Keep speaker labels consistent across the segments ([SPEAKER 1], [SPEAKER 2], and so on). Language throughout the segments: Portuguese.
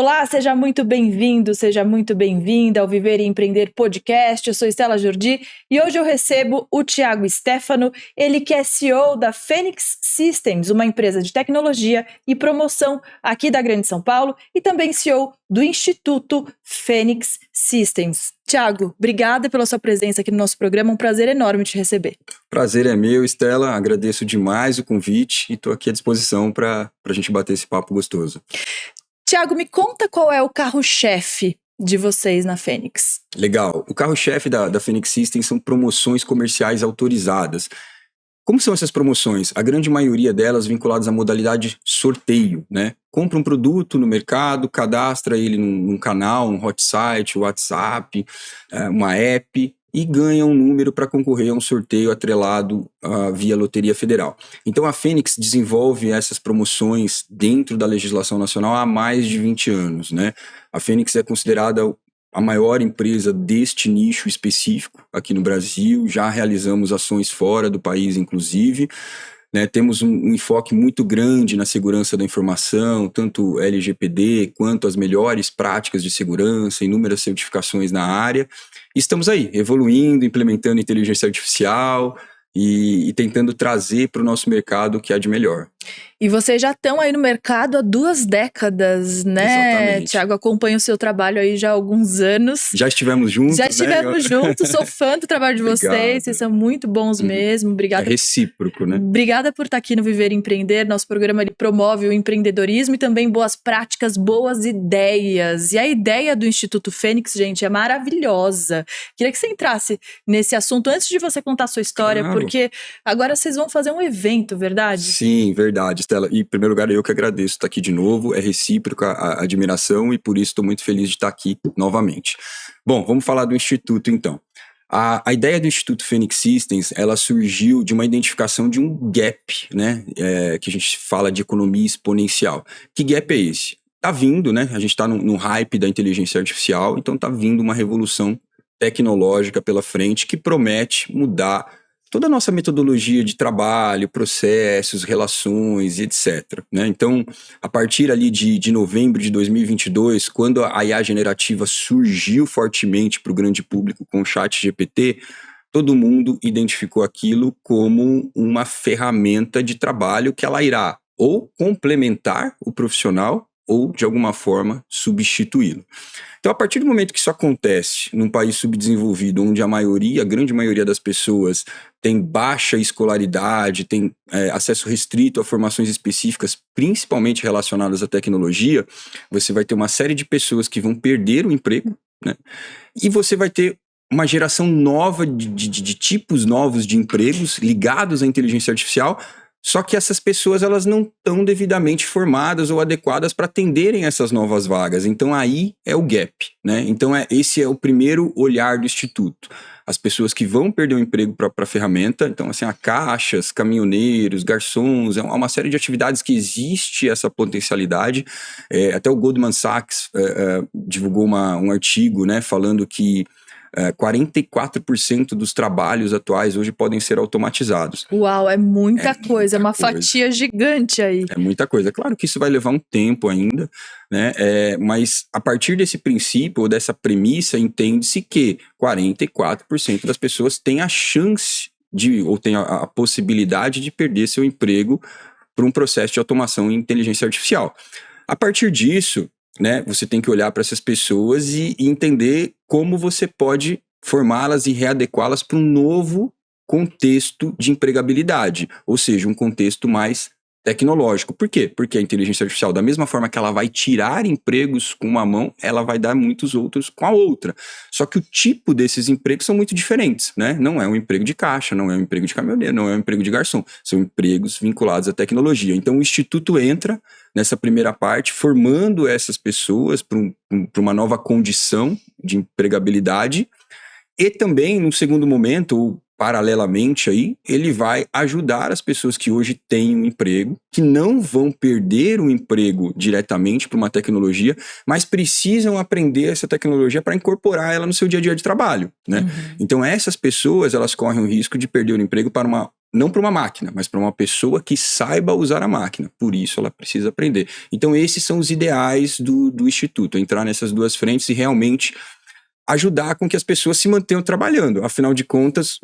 [SPEAKER 1] Olá, seja muito bem-vindo, seja muito bem-vinda ao Viver e Empreender Podcast. Eu sou Estela Jordi e hoje eu recebo o Thiago Stefano, ele que é CEO da Phoenix Systems, uma empresa de tecnologia e promoção aqui da Grande São Paulo, e também CEO do Instituto Phoenix Systems. Thiago, obrigada pela sua presença aqui no nosso programa, um prazer enorme te receber.
[SPEAKER 2] Prazer é meu, Estela, agradeço demais o convite e estou aqui à disposição para a gente bater esse papo gostoso.
[SPEAKER 1] Thiago, me conta qual é o carro-chefe de vocês na Phoenix.
[SPEAKER 2] Legal, o carro-chefe da Phoenix Systems são promoções comerciais autorizadas. Como são essas promoções? A grande maioria delas vinculadas à modalidade sorteio, né? Compra um produto no mercado, cadastra ele num canal, um hot site, WhatsApp, uma app, e ganha um número para concorrer a um sorteio atrelado via Loteria Federal. Então a Phoenix desenvolve essas promoções dentro da legislação nacional há mais de 20 anos, né? A Phoenix é considerada a maior empresa deste nicho específico aqui no Brasil, já realizamos ações fora do país, inclusive, né? Temos um enfoque muito grande na segurança da informação, tanto LGPD quanto as melhores práticas de segurança, inúmeras certificações na área. Estamos aí, evoluindo, implementando inteligência artificial e tentando trazer para o nosso mercado o que há de melhor.
[SPEAKER 1] E vocês já estão aí no mercado há 2 décadas, né?
[SPEAKER 2] Exatamente.
[SPEAKER 1] Thiago, acompanha o seu trabalho aí já há alguns anos.
[SPEAKER 2] Já estivemos juntos,
[SPEAKER 1] Já estivemos juntos, sou fã do trabalho de vocês são muito bons mesmo, obrigada.
[SPEAKER 2] É recíproco, né?
[SPEAKER 1] Obrigada por estar aqui no Viver e Empreender, nosso programa ele promove o empreendedorismo e também boas práticas, boas ideias. E a ideia do Instituto Phoenix, gente, é maravilhosa. Queria que você entrasse nesse assunto antes de você contar a sua história,
[SPEAKER 2] Claro.
[SPEAKER 1] Porque agora vocês vão fazer um evento, verdade?
[SPEAKER 2] Sim, verdade, Estela. E, em primeiro lugar, eu que agradeço estar aqui de novo. É recíproca a admiração e, por isso, estou muito feliz de estar aqui novamente. Bom, vamos falar do Instituto, então. A ideia do Instituto Phoenix Systems, ela surgiu de uma identificação de um gap, né? Que a gente fala de economia exponencial. Que gap é esse? Tá vindo, né? A gente está no hype da inteligência artificial, então tá vindo uma revolução tecnológica pela frente que promete mudar toda a nossa metodologia de trabalho, processos, relações, etc. Né? Então, a partir ali de novembro de 2022, quando a IA generativa surgiu fortemente para o grande público com o ChatGPT, todo mundo identificou aquilo como uma ferramenta de trabalho que ela irá ou complementar o profissional ou, de alguma forma, substituí-lo. Então, a partir do momento que isso acontece num país subdesenvolvido, onde a grande maioria das pessoas tem baixa escolaridade, tem acesso restrito a formações específicas, principalmente relacionadas à tecnologia, você vai ter uma série de pessoas que vão perder o emprego, né? E você vai ter uma geração nova de tipos novos de empregos ligados à inteligência artificial. Só que essas pessoas elas não estão devidamente formadas ou adequadas para atenderem essas novas vagas. Então aí é o gap, né? Então esse é o primeiro olhar do Instituto. As pessoas que vão perder o emprego para a ferramenta, então assim, caixas, caminhoneiros, garçons, é uma série de atividades que existe essa potencialidade. Até o Goldman Sachs divulgou um artigo, né, falando que 44% dos trabalhos atuais hoje podem ser automatizados.
[SPEAKER 1] Uau, é muita coisa, é uma fatia gigante aí.
[SPEAKER 2] É muita coisa. Claro que isso vai levar um tempo ainda, né? Mas a partir desse princípio ou dessa premissa, entende-se que 44% das pessoas têm a chance ou têm a possibilidade de perder seu emprego por um processo de automação e inteligência artificial. A partir disso, né, você tem que olhar para essas pessoas e entender como você pode formá-las e readequá-las para um novo contexto de empregabilidade, ou seja, um contexto mais tecnológico. Por quê? Porque a inteligência artificial, da mesma forma que ela vai tirar empregos com uma mão, ela vai dar muitos outros com a outra. Só que o tipo desses empregos são muito diferentes, né? Não é um emprego de caixa, não é um emprego de caminhoneiro, não é um emprego de garçom. São empregos vinculados à tecnologia. Então o Instituto entra nessa primeira parte, formando essas pessoas para uma nova condição de empregabilidade e também, num segundo momento, ou paralelamente aí, ele vai ajudar as pessoas que hoje têm um emprego, que não vão perder o emprego diretamente para uma tecnologia, mas precisam aprender essa tecnologia para incorporar ela no seu dia a dia de trabalho, né? Então essas pessoas, elas correm o risco de perder o emprego não para uma máquina, mas para uma pessoa que saiba usar a máquina. Por isso ela precisa aprender. Então esses são os ideais do Instituto, entrar nessas duas frentes e realmente ajudar com que as pessoas se mantenham trabalhando. Afinal de contas,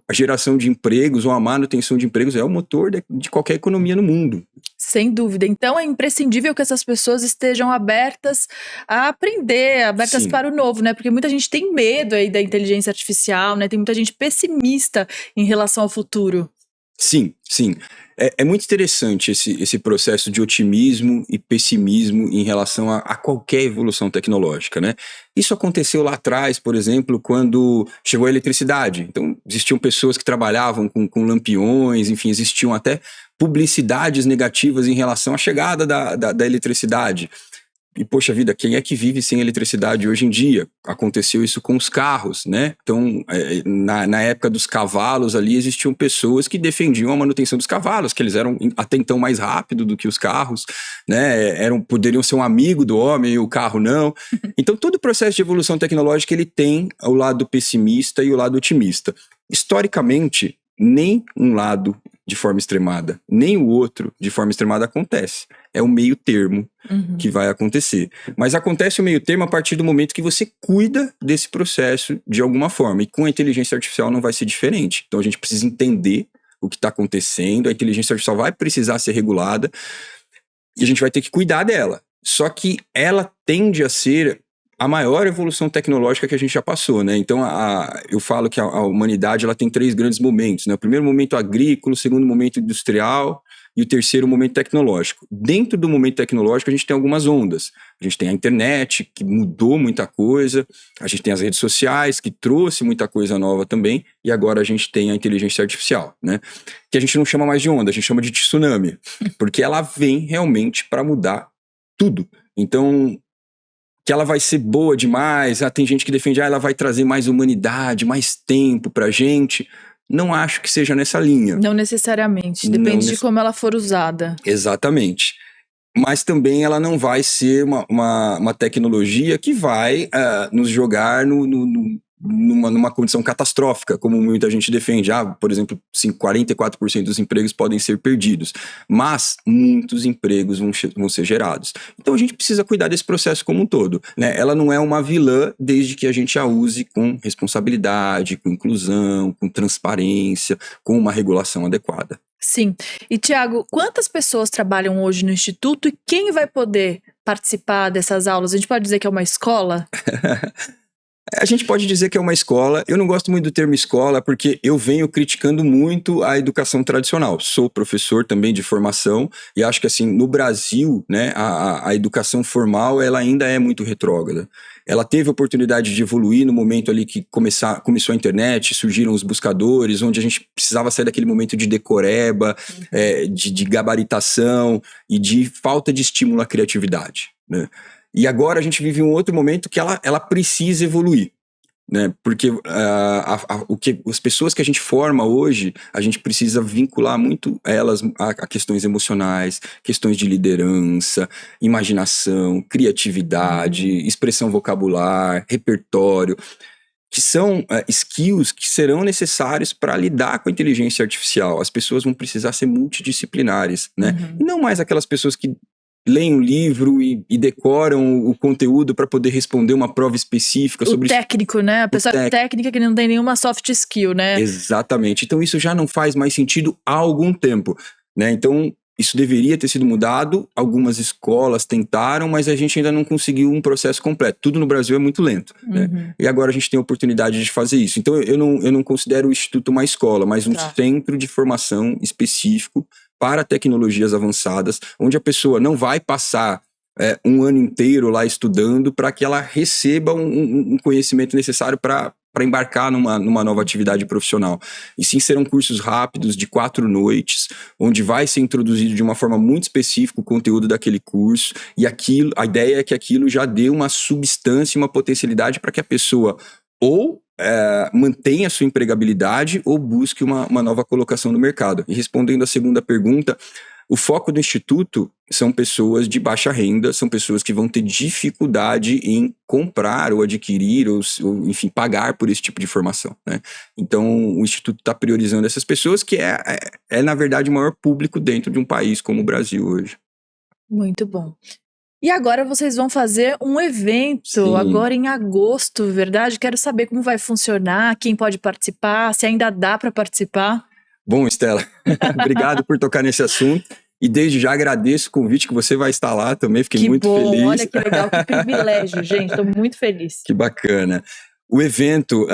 [SPEAKER 2] a geração de empregos ou a manutenção de empregos é o motor de qualquer economia no mundo.
[SPEAKER 1] Sem dúvida. Então é imprescindível que essas pessoas estejam abertas a aprender, abertas
[SPEAKER 2] Sim.
[SPEAKER 1] para o novo, né? Porque muita gente tem medo aí da inteligência artificial, né? Tem muita gente pessimista em relação ao futuro.
[SPEAKER 2] Sim, sim. É muito interessante esse processo de otimismo e pessimismo em relação a qualquer evolução tecnológica, né? Isso aconteceu lá atrás, por exemplo, quando chegou a eletricidade. Então, existiam pessoas que trabalhavam com lampiões, enfim, existiam até publicidades negativas em relação à chegada da eletricidade. E, poxa vida, quem é que vive sem eletricidade hoje em dia? Aconteceu isso com os carros, né? Então, na época dos cavalos ali, existiam pessoas que defendiam a manutenção dos cavalos, que eles eram até então mais rápidos do que os carros, né? Poderiam ser um amigo do homem e o carro não. Então, todo o processo de evolução tecnológica, ele tem o lado pessimista e o lado otimista. Historicamente, nem um lado de forma extremada, nem o outro de forma extremada acontece. É o meio termo que vai acontecer. Mas acontece o meio termo a partir do momento que você cuida desse processo de alguma forma. E com a inteligência artificial não vai ser diferente. Então a gente precisa entender o que está acontecendo, a inteligência artificial vai precisar ser regulada e a gente vai ter que cuidar dela. Só que ela tende a ser a maior evolução tecnológica que a gente já passou, né? Então, eu falo que a humanidade ela tem 3 grandes momentos, né? O primeiro momento agrícola, o segundo momento industrial e o terceiro momento tecnológico. Dentro do momento tecnológico, a gente tem algumas ondas. A gente tem a internet, que mudou muita coisa, a gente tem as redes sociais, que trouxe muita coisa nova também, e agora a gente tem a inteligência artificial, né? Que a gente não chama mais de onda, a gente chama de tsunami, porque ela vem realmente para mudar tudo. Então, que ela vai ser boa demais, tem gente que defende, ela vai trazer mais humanidade, mais tempo pra gente. Não acho que seja nessa linha.
[SPEAKER 1] Não necessariamente, depende de como ela for usada.
[SPEAKER 2] Exatamente. Mas também ela não vai ser uma tecnologia que vai nos jogar numa condição catastrófica, como muita gente defende. Por exemplo, 44% dos empregos podem ser perdidos, mas muitos empregos vão ser gerados. Então a gente precisa cuidar desse processo como um todo, né? Ela não é uma vilã desde que a gente a use com responsabilidade, com inclusão, com transparência, com uma regulação adequada.
[SPEAKER 1] Sim. E, Tiago, quantas pessoas trabalham hoje no Instituto e quem vai poder participar dessas aulas? A gente pode dizer que é uma escola?
[SPEAKER 2] A gente pode dizer que é uma escola. Eu não gosto muito do termo escola porque eu venho criticando muito a educação tradicional. Sou professor também de formação e acho que assim, no Brasil, né, a educação formal ela ainda é muito retrógrada. Ela teve a oportunidade de evoluir no momento ali que começou a internet, surgiram os buscadores, onde a gente precisava sair daquele momento de decoreba, de gabaritação e de falta de estímulo à criatividade, né? E agora a gente vive um outro momento que ela precisa evoluir, né? Porque as pessoas que a gente forma hoje, a gente precisa vincular muito elas a questões emocionais, questões de liderança, imaginação, criatividade, expressão vocabular, repertório, que são skills que serão necessários para lidar com a inteligência artificial. As pessoas vão precisar ser multidisciplinares, né? E não mais aquelas pessoas que leem um livro e decoram o conteúdo para poder responder uma prova específica sobre...
[SPEAKER 1] O técnico, né? A pessoa técnica que não tem nenhuma soft skill, né?
[SPEAKER 2] Exatamente. Então isso já não faz mais sentido há algum tempo, né? Então isso deveria ter sido mudado. Algumas escolas tentaram, mas a gente ainda não conseguiu um processo completo. Tudo no Brasil é muito lento, né? E agora a gente tem a oportunidade de fazer isso. Então eu não considero o Instituto uma escola, mas um centro de formação específico para tecnologias avançadas, onde a pessoa não vai passar um ano inteiro lá estudando para que ela receba um conhecimento necessário para embarcar numa nova atividade profissional. E sim, serão cursos rápidos de 4 noites, onde vai ser introduzido de uma forma muito específica o conteúdo daquele curso, e a ideia é que aquilo já dê uma substância, uma potencialidade para que a pessoa ou mantenha a sua empregabilidade ou busque uma nova colocação no mercado. E respondendo à segunda pergunta, o foco do Instituto são pessoas de baixa renda, são pessoas que vão ter dificuldade em comprar ou adquirir ou enfim, pagar por esse tipo de formação, né? Então, o Instituto está priorizando essas pessoas, que na verdade, o maior público dentro de um país como o Brasil hoje.
[SPEAKER 1] Muito bom. E agora vocês vão fazer um evento,
[SPEAKER 2] Sim.
[SPEAKER 1] agora em agosto, verdade? Quero saber como vai funcionar, quem pode participar, se ainda dá para participar.
[SPEAKER 2] Bom, Estela, obrigado por tocar nesse assunto. E desde já agradeço o convite que você vai estar lá também, fiquei muito feliz.
[SPEAKER 1] Olha que legal, que privilégio, gente, estou muito feliz.
[SPEAKER 2] Que bacana. O evento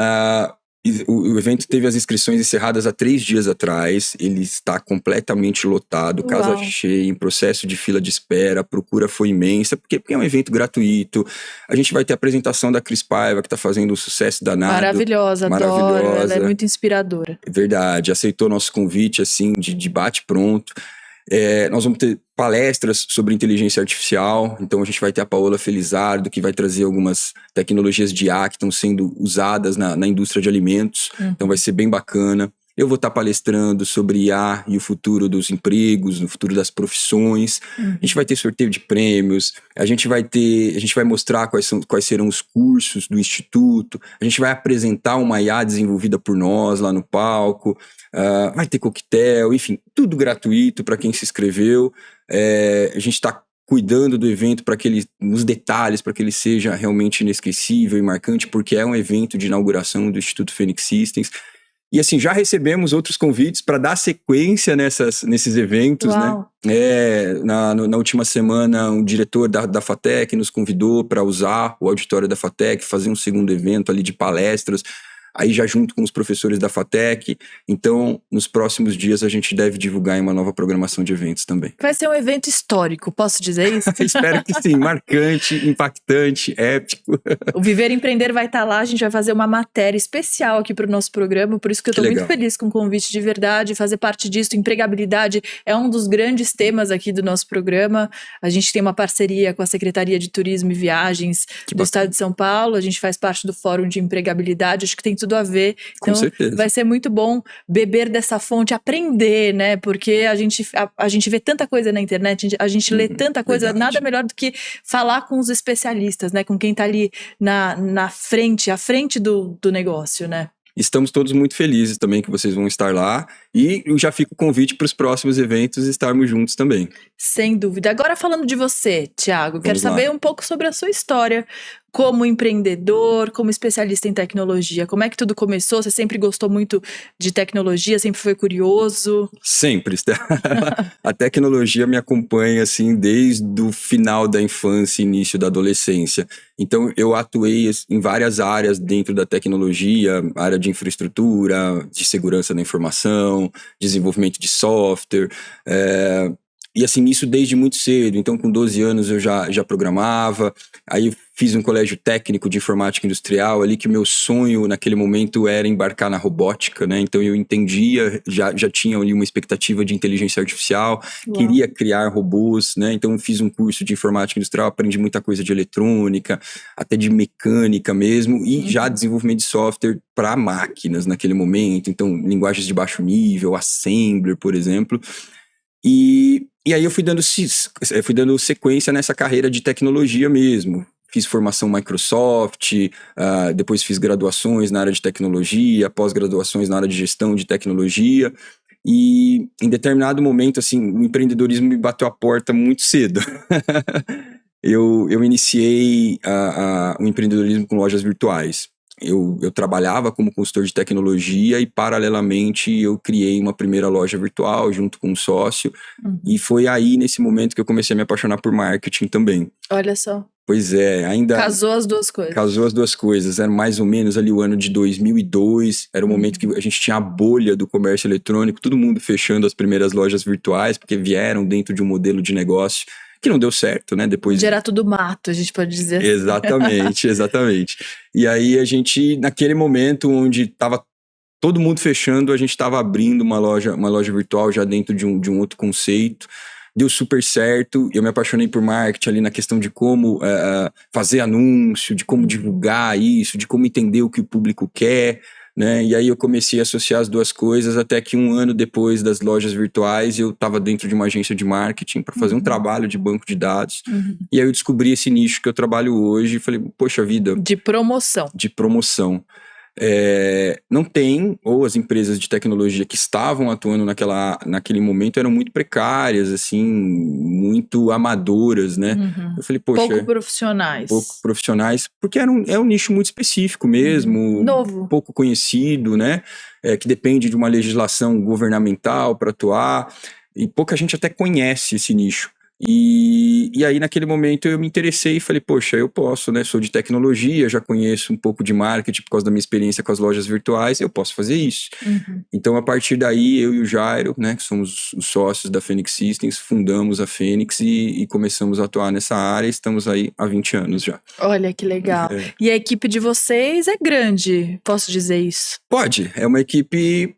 [SPEAKER 2] teve as inscrições encerradas há 3 dias atrás, ele está completamente lotado, casa cheia, em processo de fila de espera, a procura foi imensa, porque é um evento gratuito, a gente vai ter a apresentação da Cris Paiva, que está fazendo um sucesso danado.
[SPEAKER 1] Maravilhosa, adoro, ela é muito inspiradora.
[SPEAKER 2] Verdade, aceitou nosso convite, assim, de bate-pronto. Nós vamos ter palestras sobre inteligência artificial, então a gente vai ter a Paola Felizardo, que vai trazer algumas tecnologias de IA que estão sendo usadas na indústria de alimentos, então vai ser bem bacana. Eu vou estar palestrando sobre IA e o futuro dos empregos, no futuro das profissões. A gente vai ter sorteio de prêmios, a gente vai mostrar quais serão os cursos do Instituto, a gente vai apresentar uma IA desenvolvida por nós lá no palco, vai ter coquetel, enfim, tudo gratuito para quem se inscreveu. A gente está cuidando do evento nos detalhes, para que ele seja realmente inesquecível e marcante, porque é um evento de inauguração do Instituto Phoenix Systems. E assim, já recebemos outros convites para dar sequência nesses eventos,
[SPEAKER 1] Uau.
[SPEAKER 2] né? Na última semana, um diretor da FATEC nos convidou para usar o auditório da FATEC, fazer um segundo evento ali de palestras, aí já junto com os professores da FATEC. Então, nos próximos dias a gente deve divulgar em uma nova programação de eventos também.
[SPEAKER 1] Vai ser um evento histórico, posso dizer isso?
[SPEAKER 2] Espero que sim, marcante, impactante, épico.
[SPEAKER 1] O Viver e Empreender vai estar lá, a gente vai fazer uma matéria especial aqui para o nosso programa, por isso que eu estou muito feliz com o convite de verdade, fazer parte disso. Empregabilidade é um dos grandes temas aqui do nosso programa. A gente tem uma parceria com a Secretaria de Turismo e Viagens do Estado de São Paulo, a gente faz parte do Fórum de Empregabilidade, acho que tem tudo a ver. Então,
[SPEAKER 2] com certeza.
[SPEAKER 1] Vai ser muito bom beber dessa fonte, aprender, né? Porque a gente vê tanta coisa na internet, a gente lê tanta coisa,
[SPEAKER 2] verdade.
[SPEAKER 1] Nada melhor do que falar com os especialistas, né? Com quem tá ali à frente do negócio, né?
[SPEAKER 2] Estamos todos muito felizes também que vocês vão estar lá, e eu já fico o convite para os próximos eventos estarmos juntos também.
[SPEAKER 1] Sem dúvida. Agora falando de você, Thiago, quero saber um pouco sobre a sua história como empreendedor, como especialista em tecnologia. Como é que tudo começou? Você sempre gostou muito de tecnologia, sempre foi curioso?
[SPEAKER 2] Sempre. A tecnologia me acompanha assim desde o final da infância e início da adolescência. Então eu atuei em várias áreas dentro da tecnologia, área de infraestrutura, de segurança da informação, desenvolvimento de software, e assim, isso desde muito cedo. Então, com 12 anos eu já programava, aí fiz um colégio técnico de informática industrial ali, que meu sonho naquele momento era embarcar na robótica, né? Então eu entendia, já tinha ali uma expectativa de inteligência artificial, queria criar robôs, né? Então eu fiz um curso de informática industrial, aprendi muita coisa de eletrônica, até de mecânica mesmo, e já desenvolvimento de software para máquinas naquele momento, então linguagens de baixo nível, Assembler, por exemplo. E aí eu fui dando sequência nessa carreira de tecnologia mesmo. Fiz formação Microsoft, depois fiz graduações na área de tecnologia, pós-graduações na área de gestão de tecnologia. E em determinado momento, assim, o empreendedorismo me bateu a porta muito cedo. Eu iniciei o empreendedorismo com lojas virtuais. Eu trabalhava como consultor de tecnologia e, paralelamente, eu criei uma primeira loja virtual junto com um sócio. E foi aí, nesse momento, que eu comecei a me apaixonar por marketing também.
[SPEAKER 1] Olha só.
[SPEAKER 2] Pois é, ainda...
[SPEAKER 1] Casou as duas coisas.
[SPEAKER 2] Casou as duas coisas. Era mais ou menos ali o ano de 2002. Era o momento que a gente tinha a bolha do comércio eletrônico, todo mundo fechando as primeiras lojas virtuais, porque vieram dentro de um modelo de negócio que não deu certo, né? Depois
[SPEAKER 1] gerar tudo mato, a gente pode dizer.
[SPEAKER 2] Exatamente, exatamente. E aí a gente, naquele momento onde estava todo mundo fechando, a gente estava abrindo uma loja virtual já dentro de um outro conceito. deu super certo, eu me apaixonei por marketing ali na questão de como fazer anúncio, de como divulgar isso, de como entender o que o público quer, né? E aí eu comecei a associar as duas coisas, até que 1 ano depois das lojas virtuais, eu estava dentro de uma agência de marketing para fazer um trabalho de banco de dados, e aí eu descobri esse nicho que eu trabalho hoje e falei, poxa vida.
[SPEAKER 1] De promoção.
[SPEAKER 2] De promoção. Não tem, ou as empresas de tecnologia que estavam atuando naquele momento eram muito precárias, assim, muito amadoras, né? Eu falei, poxa...
[SPEAKER 1] Pouco profissionais.
[SPEAKER 2] Porque é um nicho muito específico mesmo.
[SPEAKER 1] Novo.
[SPEAKER 2] Pouco conhecido, né? Que depende de uma legislação governamental para atuar, e pouca gente até conhece esse nicho. E aí naquele momento eu me interessei e falei, poxa, eu posso, né? Sou de tecnologia, já conheço um pouco de marketing por causa da minha experiência com as lojas virtuais, eu posso fazer isso. Então a partir daí eu e o Jairo, né, que somos os sócios da Phoenix Systems, fundamos a Phoenix e começamos a atuar nessa área, estamos aí há 20 anos já.
[SPEAKER 1] Olha que legal. E a equipe de vocês é grande, posso dizer isso?
[SPEAKER 2] Pode, é uma equipe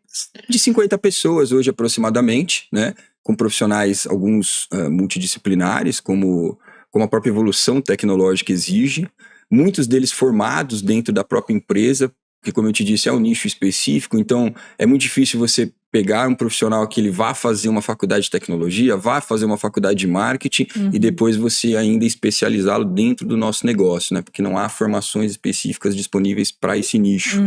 [SPEAKER 2] de 50 pessoas hoje aproximadamente, né? Com profissionais, alguns multidisciplinares, como a própria evolução tecnológica exige, muitos deles formados dentro da própria empresa, que, como eu te disse, é um nicho específico, então é muito difícil você pegar um profissional que ele vá fazer uma faculdade de tecnologia, vá fazer uma faculdade de marketing e depois você ainda especializá-lo dentro do nosso negócio, né? Porque não há formações específicas disponíveis para esse nicho.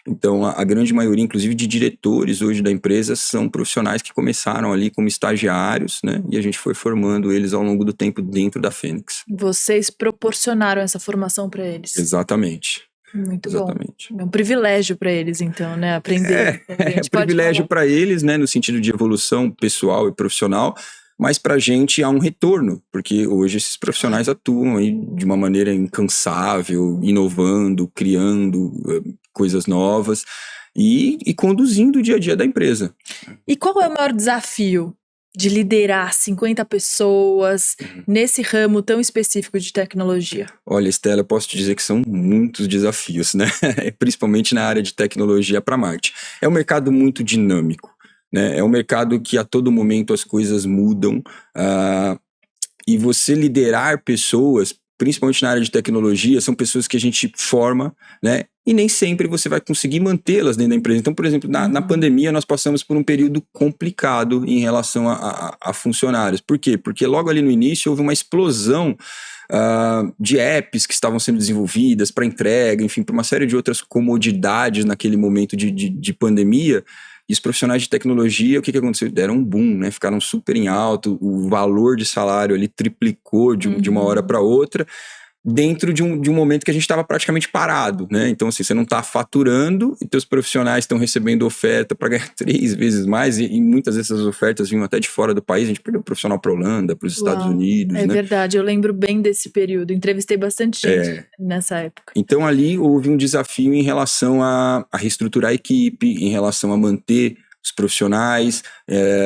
[SPEAKER 2] Então, a grande maioria, inclusive de diretores hoje da empresa, são profissionais que começaram ali como estagiários, né? E a gente foi formando eles ao longo do tempo dentro da Phoenix.
[SPEAKER 1] Vocês proporcionaram essa formação para eles?
[SPEAKER 2] Exatamente.
[SPEAKER 1] Muito
[SPEAKER 2] Exatamente.
[SPEAKER 1] bom. É um privilégio para eles, então, né? Aprender.
[SPEAKER 2] É um privilégio para eles, né? No sentido de evolução pessoal e profissional, mas para a gente há um retorno, porque hoje esses profissionais atuam aí de uma maneira incansável, inovando, criando coisas novas e conduzindo o dia a dia da empresa.
[SPEAKER 1] E qual é o maior desafio de liderar 50 pessoas nesse ramo tão específico de tecnologia?
[SPEAKER 2] Olha, Estela, eu posso te dizer que são muitos desafios, né? Principalmente na área de tecnologia para marketing. É um mercado muito dinâmico, né? É um mercado que a todo momento as coisas mudam, e você liderar pessoas, principalmente na área de tecnologia, são pessoas que a gente forma, né? E nem sempre você vai conseguir mantê-las dentro da empresa. Então, por exemplo, na pandemia nós passamos por um período complicado em relação a funcionários. Por quê? Porque logo ali no início houve uma explosão de apps que estavam sendo desenvolvidas para entrega, enfim, para uma série de outras comodidades naquele momento de pandemia. E os profissionais de tecnologia, o que aconteceu? Deram um boom, né? Ficaram super em alto, o valor de salário ali triplicou de uma hora para outra, dentro de um momento que a gente estava praticamente parado, né? Então, assim, você não está faturando e teus profissionais estão recebendo oferta para ganhar 3 vezes mais, e muitas dessas ofertas vinham até de fora do país. A gente perdeu profissional para a Holanda, para os Estados Unidos,
[SPEAKER 1] né?
[SPEAKER 2] É
[SPEAKER 1] verdade, eu lembro bem desse período, entrevistei bastante gente nessa época.
[SPEAKER 2] Então, ali houve um desafio em relação a reestruturar a equipe, em relação a manter os profissionais,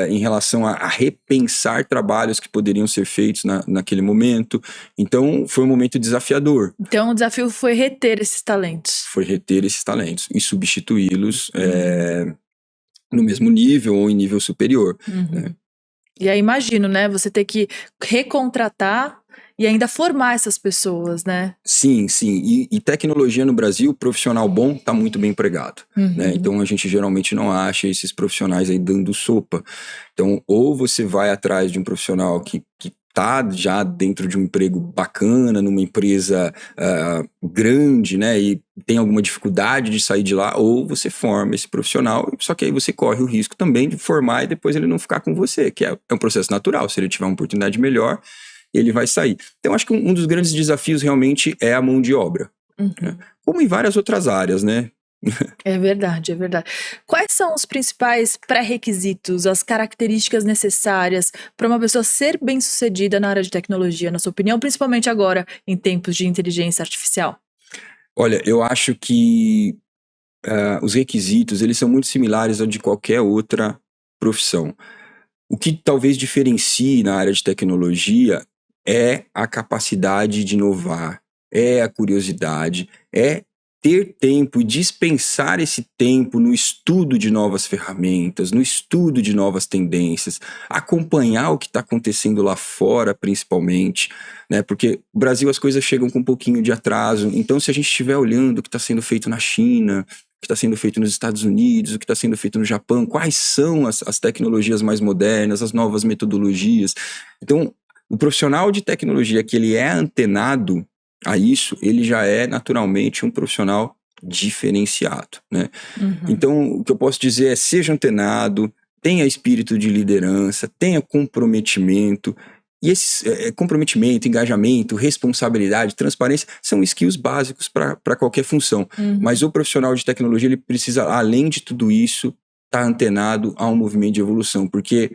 [SPEAKER 2] em relação a repensar trabalhos que poderiam ser feitos naquele momento. Então, foi um momento desafiador.
[SPEAKER 1] Então, o desafio foi reter esses talentos.
[SPEAKER 2] Foi reter esses talentos e substituí-los no mesmo nível ou em nível superior. Né?
[SPEAKER 1] E aí, imagino, né? Você ter que recontratar e ainda formar essas pessoas, né?
[SPEAKER 2] Sim. E tecnologia no Brasil, profissional bom está muito bem empregado. Né? Então, a gente geralmente não acha esses profissionais aí dando sopa. Então, ou você vai atrás de um profissional que está já dentro de um emprego bacana, numa empresa grande, né? E tem alguma dificuldade de sair de lá, ou você forma esse profissional, só que aí você corre o risco também de formar e depois ele não ficar com você, que é um processo natural. Se ele tiver uma oportunidade melhor, ele vai sair. Então, acho que um dos grandes desafios realmente é a mão de obra. Né? Como em várias outras áreas, né?
[SPEAKER 1] É verdade. Quais são os principais pré-requisitos, as características necessárias para uma pessoa ser bem-sucedida na área de tecnologia, na sua opinião, principalmente agora, em tempos de inteligência artificial?
[SPEAKER 2] Olha, eu acho que os requisitos, eles são muito similares ao de qualquer outra profissão. O que talvez diferencie na área de tecnologia é a capacidade de inovar, é a curiosidade, é ter tempo e dispensar esse tempo no estudo de novas ferramentas, no estudo de novas tendências, acompanhar o que está acontecendo lá fora, principalmente, né? Porque no Brasil as coisas chegam com um pouquinho de atraso, então se a gente estiver olhando o que está sendo feito na China, o que está sendo feito nos Estados Unidos, o que está sendo feito no Japão, quais são as tecnologias mais modernas, as novas metodologias. Então, o profissional de tecnologia que ele é antenado a isso, ele já é naturalmente um profissional diferenciado, né? Então, o que eu posso dizer é: seja antenado, tenha espírito de liderança, tenha comprometimento. E esse comprometimento, engajamento, responsabilidade, transparência são skills básicos para qualquer função. Mas o profissional de tecnologia, ele precisa, além de tudo isso, estar antenado a um movimento de evolução, porque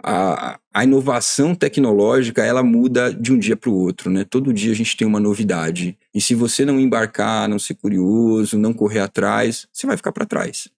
[SPEAKER 2] a inovação tecnológica, ela muda de um dia para o outro, né? Todo dia a gente tem uma novidade. E se você não embarcar, não ser curioso, não correr atrás, você vai ficar para trás.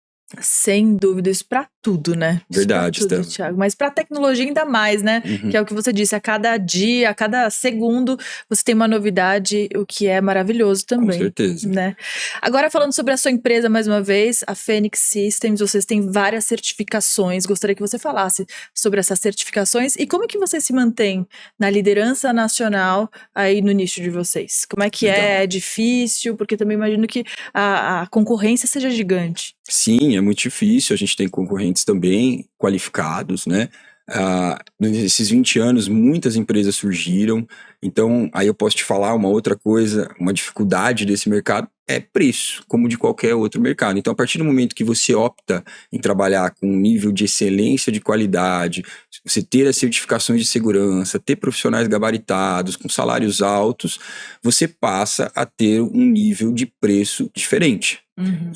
[SPEAKER 1] Sem dúvida, isso para tudo, né?
[SPEAKER 2] Verdade,
[SPEAKER 1] tudo, Thiago. Mas para tecnologia ainda mais, né? Que é o que você disse, a cada dia, a cada segundo, você tem uma novidade, o que é maravilhoso também.
[SPEAKER 2] Com certeza.
[SPEAKER 1] Né? Agora, falando sobre a sua empresa mais uma vez, a Phoenix Systems, vocês têm várias certificações. Gostaria que você falasse sobre essas certificações e como é que você se mantém na liderança nacional aí no nicho de vocês. Como é que é difícil? Porque também imagino que a concorrência seja gigante.
[SPEAKER 2] Sim, é muito difícil, a gente tem concorrentes também qualificados, né? Nesses 20 anos, muitas empresas surgiram, então aí eu posso te falar uma outra coisa, uma dificuldade desse mercado é preço, como de qualquer outro mercado. Então, a partir do momento que você opta em trabalhar com um nível de excelência de qualidade, você ter as certificações de segurança, ter profissionais gabaritados, com salários altos, você passa a ter um nível de preço diferente.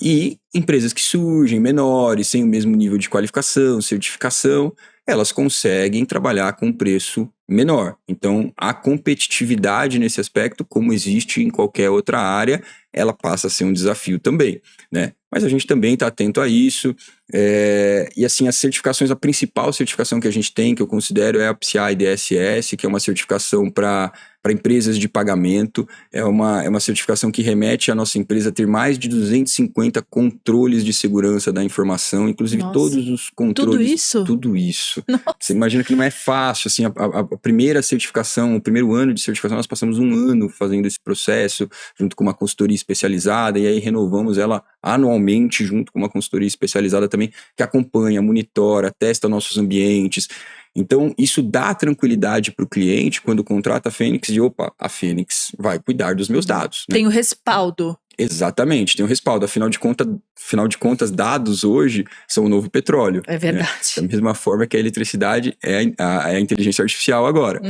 [SPEAKER 2] E empresas que surgem menores, sem o mesmo nível de qualificação, certificação, elas conseguem trabalhar com um preço menor. Então, a competitividade nesse aspecto, como existe em qualquer outra área, ela passa a ser um desafio também, né? Mas a gente também está atento a isso. E assim, as certificações, a principal certificação que a gente tem, que eu considero, é a PCI DSS, que é uma certificação para empresas de pagamento. É uma certificação que remete a nossa empresa a ter mais de 250 controles de segurança da informação, inclusive todos os controles.
[SPEAKER 1] Tudo isso?
[SPEAKER 2] Tudo isso. Você imagina que não é fácil, assim, a primeira certificação, o primeiro ano de certificação, nós passamos um ano fazendo esse processo, junto com uma consultoria especializada, e aí renovamos ela anualmente, junto com uma consultoria especializada também, que acompanha, monitora, testa nossos ambientes. Então, isso dá tranquilidade para o cliente quando contrata a Phoenix, de opa, a Phoenix vai cuidar dos meus dados. Né?
[SPEAKER 1] Tem o respaldo.
[SPEAKER 2] Exatamente, tem um respaldo. Afinal de contas, dados hoje são o novo petróleo.
[SPEAKER 1] É verdade.
[SPEAKER 2] Né? Da mesma forma que a eletricidade é a inteligência artificial agora.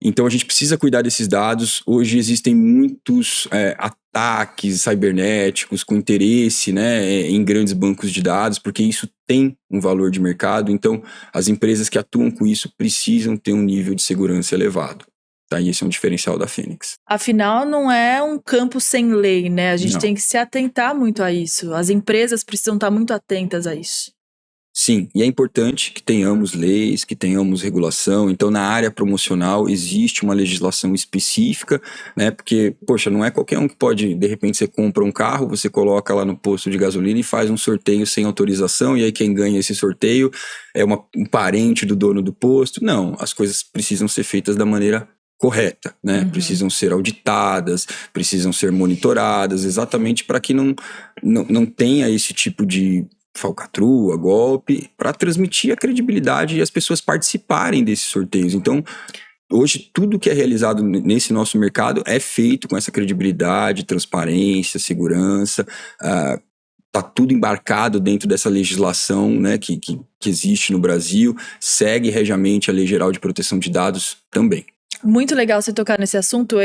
[SPEAKER 2] Então, a gente precisa cuidar desses dados. Hoje existem muitos ataques cibernéticos com interesse, né, em grandes bancos de dados, porque isso tem um valor de mercado. Então, as empresas que atuam com isso precisam ter um nível de segurança elevado. Tá? E esse é um diferencial da Phoenix.
[SPEAKER 1] Afinal, não é um campo sem lei, né? A gente
[SPEAKER 2] Não.
[SPEAKER 1] tem que se atentar muito a isso. As empresas precisam estar muito atentas a isso.
[SPEAKER 2] Sim, e é importante que tenhamos leis, que tenhamos regulação. Então, na área promocional, existe uma legislação específica, né? Porque, poxa, não é qualquer um que pode, de repente, você compra um carro, você coloca lá no posto de gasolina e faz um sorteio sem autorização, e aí quem ganha esse sorteio é um parente do dono do posto. Não, as coisas precisam ser feitas da maneira correta, né? Precisam ser auditadas, precisam ser monitoradas, exatamente para que não tenha esse tipo de falcatrua, golpe, para transmitir a credibilidade e as pessoas participarem desses sorteios. Então, hoje, tudo que é realizado nesse nosso mercado é feito com essa credibilidade, transparência, segurança, tá tudo embarcado dentro dessa legislação, né, que existe no Brasil, segue regiamente a Lei Geral de Proteção de Dados também.
[SPEAKER 1] Muito legal você tocar nesse assunto.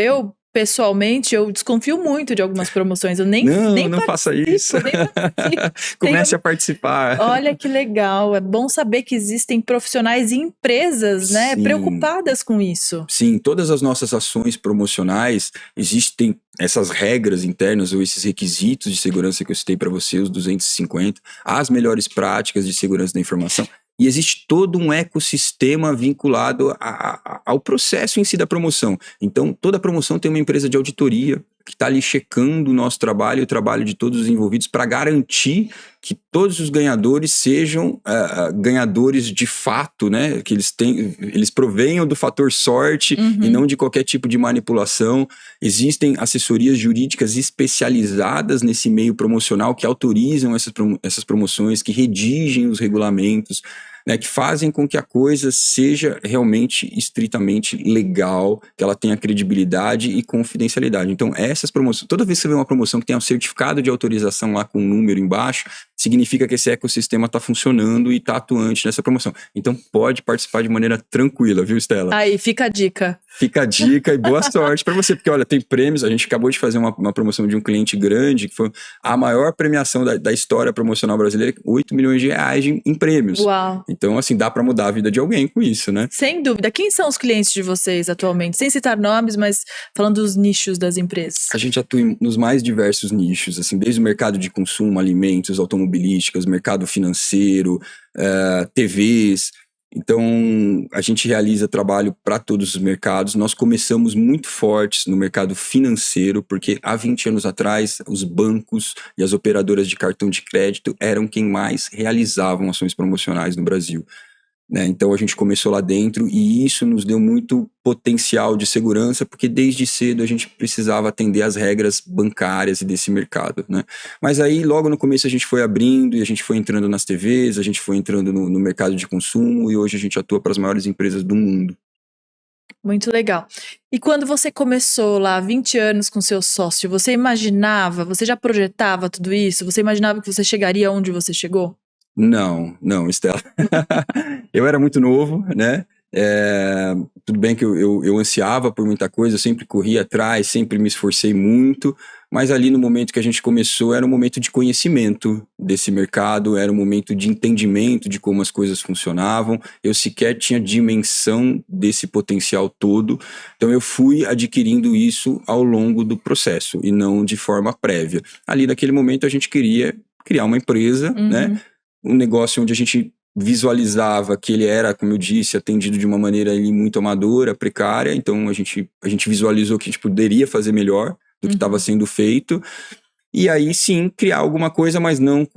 [SPEAKER 1] Pessoalmente, eu desconfio muito de algumas promoções. Eu nem
[SPEAKER 2] faça isso. Comece a participar.
[SPEAKER 1] Olha que legal. É bom saber que existem profissionais e empresas, né, preocupadas com isso.
[SPEAKER 2] Sim, todas as nossas ações promocionais existem essas regras internas ou esses requisitos de segurança que eu citei para você, os 250, as melhores práticas de segurança da informação. E existe todo um ecossistema vinculado ao processo em si da promoção. Então, toda promoção tem uma empresa de auditoria, que está ali checando o nosso trabalho e o trabalho de todos os envolvidos para garantir que todos os ganhadores sejam ganhadores de fato, né? Que eles provenham do fator sorte e não de qualquer tipo de manipulação. Existem assessorias jurídicas especializadas nesse meio promocional que autorizam essas promoções, que redigem os regulamentos, né, que fazem com que a coisa seja realmente estritamente legal, que ela tenha credibilidade e confidencialidade. Então, essas promoções, toda vez que você vê uma promoção que tem um certificado de autorização lá com um número embaixo, significa que esse ecossistema está funcionando e está atuante nessa promoção. Então, pode participar de maneira tranquila, viu, Stella?
[SPEAKER 1] Aí, fica a dica.
[SPEAKER 2] Fica a dica e boa sorte para você, porque olha, tem prêmios, a gente acabou de fazer uma promoção de um cliente grande, que foi a maior premiação da história promocional brasileira, 8 milhões de reais em prêmios.
[SPEAKER 1] Uau!
[SPEAKER 2] Então, assim, dá para mudar a vida de alguém com isso, né?
[SPEAKER 1] Sem dúvida. Quem são os clientes de vocês atualmente? Sem citar nomes, mas falando dos nichos das empresas.
[SPEAKER 2] A gente atua nos mais diversos nichos, assim, desde o mercado de consumo, alimentos, automobilísticas, mercado financeiro, TVs. Então, a gente realiza trabalho para todos os mercados. Nós começamos muito fortes no mercado financeiro, porque há 20 anos atrás, os bancos e as operadoras de cartão de crédito eram quem mais realizavam ações promocionais no Brasil, né? Então, a gente começou lá dentro e isso nos deu muito potencial de segurança, porque desde cedo a gente precisava atender às regras bancárias e desse mercado, né? Mas aí, logo no começo, a gente foi abrindo e a gente foi entrando nas TVs, a gente foi entrando no mercado de consumo e hoje a gente atua para as maiores empresas do mundo.
[SPEAKER 1] Muito legal. E quando você começou lá, 20 anos com seu sócio, você imaginava, você já projetava tudo isso? Você imaginava que você chegaria onde você chegou?
[SPEAKER 2] Não, Stella. Eu era muito novo, né? Tudo bem que eu ansiava por muita coisa, eu sempre corri atrás, sempre me esforcei muito, mas ali no momento que a gente começou era um momento de conhecimento desse mercado, era um momento de entendimento de como as coisas funcionavam, eu sequer tinha dimensão desse potencial todo, então eu fui adquirindo isso ao longo do processo e não de forma prévia. Ali naquele momento a gente queria criar uma empresa, né? Um negócio onde a gente visualizava que ele era, como eu disse, atendido de uma maneira ali muito amadora, precária, então a gente visualizou que a gente poderia fazer melhor do que estava sendo feito, e aí sim criar alguma coisa, mas não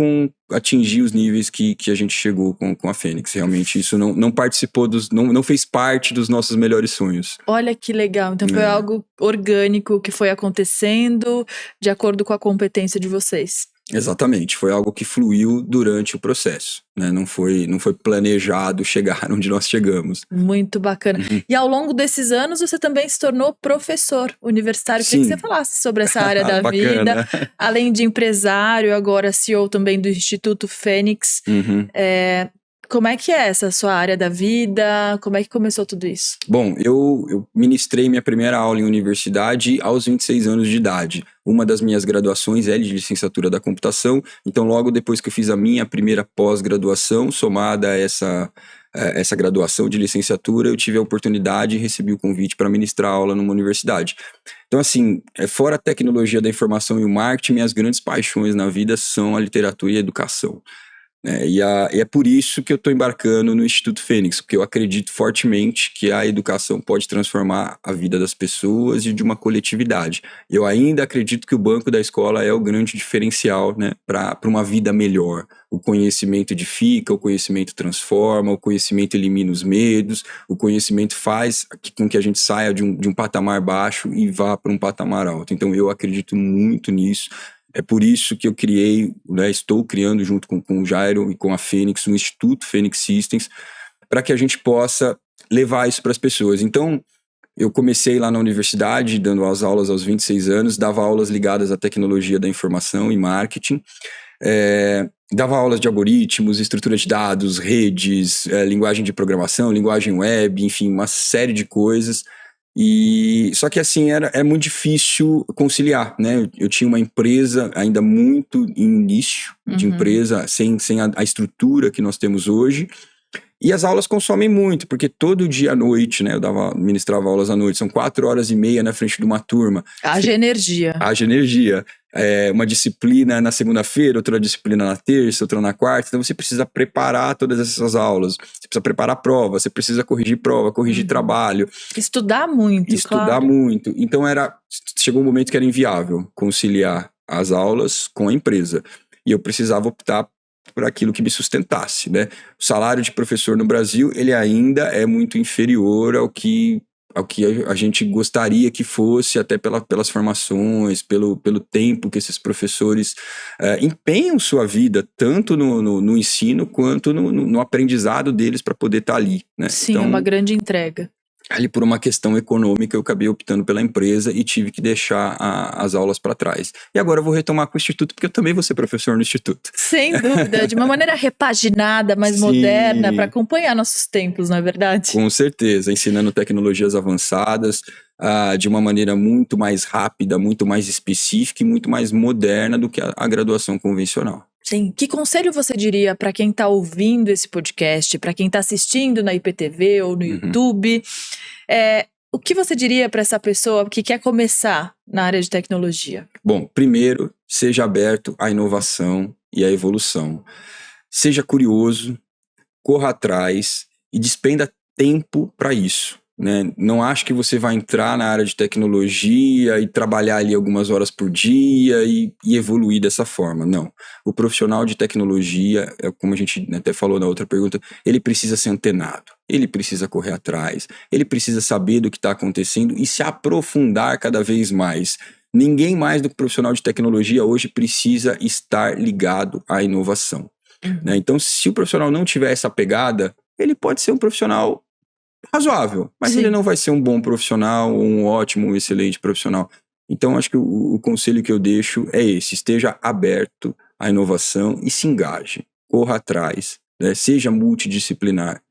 [SPEAKER 2] atingir os níveis que a gente chegou com a Fênix. Realmente isso não participou não fez parte dos nossos melhores sonhos.
[SPEAKER 1] Olha que legal, então foi algo orgânico que foi acontecendo de acordo com a competência de vocês.
[SPEAKER 2] Exatamente, foi algo que fluiu durante o processo, né? Não foi planejado chegar onde nós chegamos.
[SPEAKER 1] Muito bacana. E ao longo desses anos você também se tornou professor universitário. Queria que você falasse sobre essa área da vida, além de empresário, agora CEO também do Instituto Fênix. Como é que é essa sua área da vida? Como é que começou tudo isso?
[SPEAKER 2] Bom, eu ministrei minha primeira aula em universidade aos 26 anos de idade. Uma das minhas graduações é de licenciatura da computação, então logo depois que eu fiz a minha primeira pós-graduação, somada a essa graduação de licenciatura, eu tive a oportunidade e recebi o convite para ministrar aula numa universidade. Então, assim, fora a tecnologia da informação e o marketing, minhas grandes paixões na vida são a literatura e a educação. E é por isso que eu estou embarcando no Instituto Fênix, porque eu acredito fortemente que a educação pode transformar a vida das pessoas e de uma coletividade. Eu ainda acredito que o banco da escola é o grande diferencial, né, para uma vida melhor. O conhecimento edifica, o conhecimento transforma, o conhecimento elimina os medos, o conhecimento faz com que a gente saia de um patamar baixo e vá para um patamar alto. Então eu acredito muito nisso. É por isso que eu criei, né, estou criando junto com o Jairo e com a Fênix, um Instituto Fênix Systems, para que a gente possa levar isso para as pessoas. Então, eu comecei lá na universidade, dando as aulas aos 26 anos, dava aulas ligadas à tecnologia da informação e marketing, dava aulas de algoritmos, estrutura de dados, redes, linguagem de programação, linguagem web, enfim, uma série de coisas. Só que assim, é muito difícil conciliar, né? Eu tinha uma empresa ainda muito em início de empresa, sem a estrutura que nós temos hoje, E as aulas consomem muito, porque todo dia à noite, né, ministrava aulas à noite, são 4h30 na frente de uma turma.
[SPEAKER 1] Haja energia.
[SPEAKER 2] Haja energia. Uma disciplina na segunda-feira, outra disciplina na terça, outra na quarta. Então você precisa preparar todas essas aulas. Você precisa preparar prova, você precisa corrigir prova, corrigir trabalho.
[SPEAKER 1] Estudar muito,
[SPEAKER 2] Estudar muito. Então chegou um momento que era inviável conciliar as aulas com a empresa. E eu precisava optar por aquilo que me sustentasse, né? O salário de professor no Brasil, ele ainda é muito inferior ao que a gente gostaria que fosse, até pelas formações, pelo tempo que esses professores empenham sua vida, tanto no ensino quanto no aprendizado deles para poder estar ali, né?
[SPEAKER 1] Sim, então, é uma grande entrega.
[SPEAKER 2] Ali por uma questão econômica eu acabei optando pela empresa e tive que deixar as aulas para trás. E agora eu vou retomar com o Instituto, porque eu também vou ser professor no Instituto.
[SPEAKER 1] Sem dúvida, de uma maneira repaginada, mais moderna, para acompanhar nossos tempos, não é verdade?
[SPEAKER 2] Com certeza, ensinando tecnologias avançadas, de uma maneira muito mais rápida, muito mais específica e muito mais moderna do que a graduação convencional.
[SPEAKER 1] Sim. Que conselho você diria para quem está ouvindo esse podcast, para quem está assistindo na IPTV ou no YouTube? O que você diria para essa pessoa que quer começar na área de tecnologia?
[SPEAKER 2] Bom, primeiro, seja aberto à inovação e à evolução. Seja curioso, corra atrás e despenda tempo para isso. Né? Não acho que você vai entrar na área de tecnologia e trabalhar ali algumas horas por dia e evoluir dessa forma, não. O profissional de tecnologia, como a gente até falou na outra pergunta, ele precisa ser antenado, ele precisa correr atrás, ele precisa saber do que está acontecendo e se aprofundar cada vez mais. Ninguém mais do que profissional de tecnologia hoje precisa estar ligado à inovação. Né? Então, se o profissional não tiver essa pegada, ele pode ser um profissional razoável, mas ele não vai ser um bom profissional, um ótimo, um excelente profissional. Então, acho que o conselho que eu deixo é esse: esteja aberto à inovação e se engaje, corra atrás, né? Seja multidisciplinar.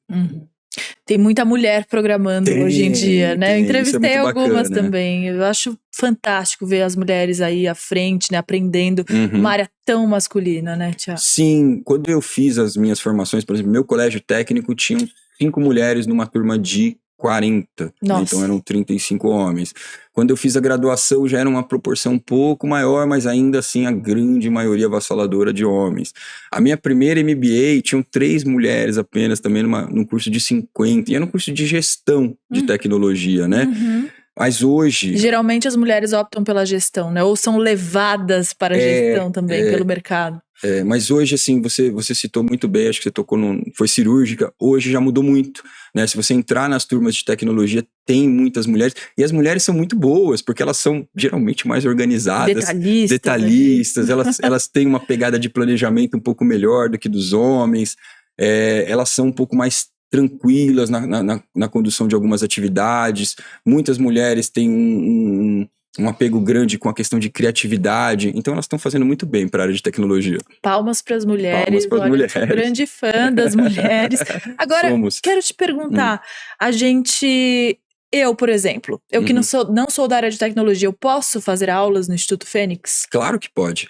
[SPEAKER 1] Tem muita mulher programando hoje em dia, né? Eu entrevistei algumas
[SPEAKER 2] bacana,
[SPEAKER 1] também. Eu acho fantástico ver as mulheres aí à frente, né? Aprendendo uma área tão masculina, né, Thiago?
[SPEAKER 2] Sim, quando eu fiz as minhas formações, por exemplo, meu colégio técnico tinha 5 mulheres numa turma de 40, né? Então eram 35 homens. Quando eu fiz a graduação já era uma proporção um pouco maior, mas ainda assim a grande maioria avassaladora de homens. A minha primeira MBA tinham 3 mulheres apenas, também num curso de 50, e era um curso de gestão de tecnologia, né? Mas hoje...
[SPEAKER 1] Geralmente as mulheres optam pela gestão, né? Ou são levadas para a gestão também pelo mercado.
[SPEAKER 2] Mas hoje, assim, você citou muito bem, acho que você tocou foi cirúrgica, hoje já mudou muito, né? Se você entrar nas turmas de tecnologia, tem muitas mulheres, e as mulheres são muito boas, porque elas são geralmente mais organizadas, detalhistas, elas têm uma pegada de planejamento um pouco melhor do que dos homens, elas são um pouco mais tranquilas na condução de algumas atividades. Muitas mulheres têm um apego grande com a questão de criatividade, então elas estão fazendo muito bem para a área de tecnologia.
[SPEAKER 1] Palmas para as mulheres. Olha, sou grande fã das mulheres. Agora, quero te perguntar, eu, por exemplo, eu que não sou da área de tecnologia, eu posso fazer aulas no Instituto Fênix?
[SPEAKER 2] Claro que pode,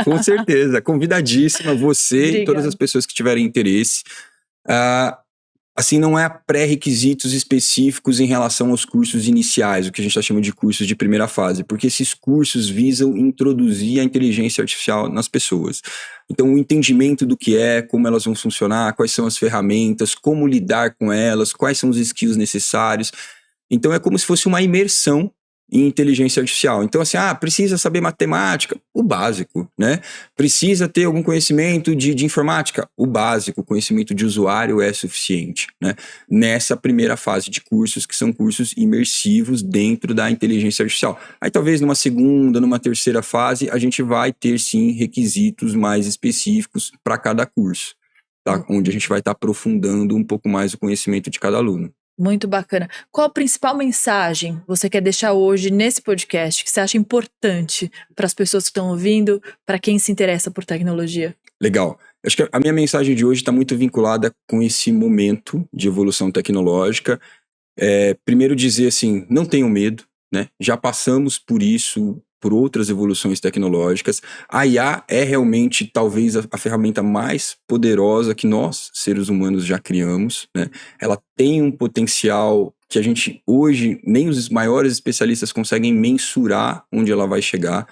[SPEAKER 2] com certeza, convidadíssima você e todas as pessoas que tiverem interesse. Assim, não há pré-requisitos específicos em relação aos cursos iniciais, o que a gente está chamando de cursos de primeira fase, porque esses cursos visam introduzir a inteligência artificial nas pessoas. Então, o entendimento do que como elas vão funcionar, quais são as ferramentas, como lidar com elas, quais são os skills necessários. Então, é como se fosse uma imersão em inteligência artificial. Então, assim, precisa saber matemática? O básico, né? Precisa ter algum conhecimento de informática? O básico, o conhecimento de usuário é suficiente, né? Nessa primeira fase de cursos, que são cursos imersivos dentro da inteligência artificial. Aí, talvez numa segunda, numa terceira fase, a gente vai ter, sim, requisitos mais específicos para cada curso, tá? Onde a gente vai estar aprofundando um pouco mais o conhecimento de cada aluno.
[SPEAKER 1] Muito bacana. Qual a principal mensagem você quer deixar hoje nesse podcast que você acha importante para as pessoas que estão ouvindo, para quem se interessa por tecnologia?
[SPEAKER 2] Legal. Acho que a minha mensagem de hoje está muito vinculada com esse momento de evolução tecnológica. Primeiro dizer assim, não tenham medo, né? Já passamos por isso por outras evoluções tecnológicas. A IA é realmente talvez a ferramenta mais poderosa que nós, seres humanos, já criamos, né? Ela tem um potencial que a gente hoje, nem os maiores especialistas conseguem mensurar onde ela vai chegar,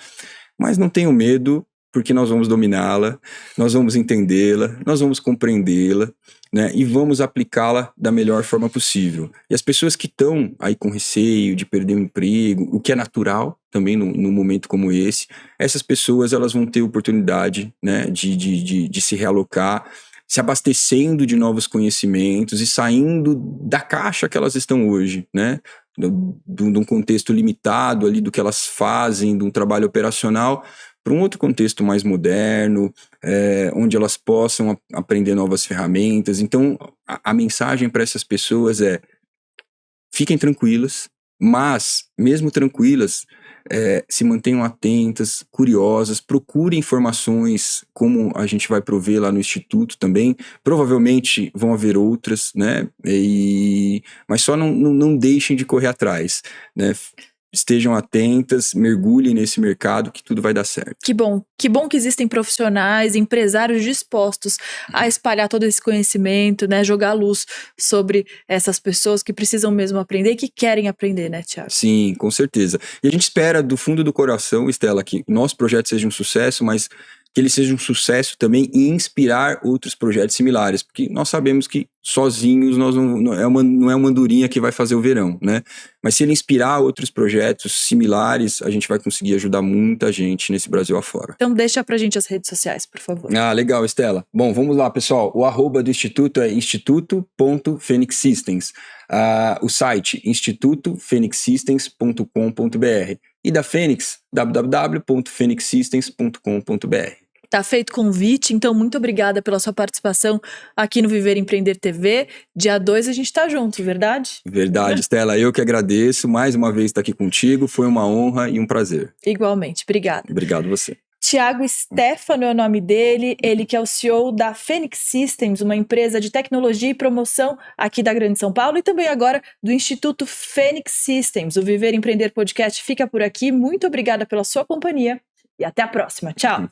[SPEAKER 2] mas não tenham medo, porque nós vamos dominá-la, nós vamos entendê-la, nós vamos compreendê-la, né, e vamos aplicá-la da melhor forma possível. E as pessoas que estão aí com receio de perder o emprego, o que é natural também num momento como esse, essas pessoas elas vão ter oportunidade, né, de se realocar, se abastecendo de novos conhecimentos e saindo da caixa que elas estão hoje, né, de um contexto limitado ali do que elas fazem, de um trabalho operacional, para um outro contexto mais moderno, onde elas possam aprender novas ferramentas. Então, a mensagem para essas pessoas é: fiquem tranquilas, mas, mesmo tranquilas, se mantenham atentas, curiosas, procurem informações, como a gente vai prover lá no Instituto também. Provavelmente vão haver outras, né? Mas só não deixem de correr atrás, né? Estejam atentas, mergulhem nesse mercado que tudo vai dar certo.
[SPEAKER 1] Que bom que existem profissionais, empresários dispostos a espalhar todo esse conhecimento, né, jogar luz sobre essas pessoas que precisam mesmo aprender e que querem aprender, né, Thiago?
[SPEAKER 2] Sim, com certeza. E a gente espera do fundo do coração, Estela, que o nosso projeto seja um sucesso, mas que ele seja um sucesso também e inspirar outros projetos similares, porque nós sabemos que sozinhos nós não é uma andorinha que vai fazer o verão, né? Mas se ele inspirar outros projetos similares, a gente vai conseguir ajudar muita gente nesse Brasil afora.
[SPEAKER 1] Então deixa pra gente as redes sociais, por favor.
[SPEAKER 2] Ah, legal, Estela. Bom, vamos lá, pessoal. O @ do Instituto é instituto.fenixsystems. O site institutofenixsystems.com.br. E da Fênix, www.fenixsystems.com.br.
[SPEAKER 1] Tá feito convite, então muito obrigada pela sua participação aqui no Viver Empreender TV. Dia 2 a gente tá junto, verdade?
[SPEAKER 2] Verdade, Estela. Eu que agradeço mais uma vez estar aqui contigo. Foi uma honra e um prazer.
[SPEAKER 1] Igualmente, obrigada.
[SPEAKER 2] Obrigado você.
[SPEAKER 1] Thiago Stefano é o nome dele, ele que é o CEO da Fenix Systems, uma empresa de tecnologia e promoção aqui da Grande São Paulo e também agora do Instituto Fenix Systems. O Viver Empreender Podcast fica por aqui. Muito obrigada pela sua companhia e até a próxima. Tchau!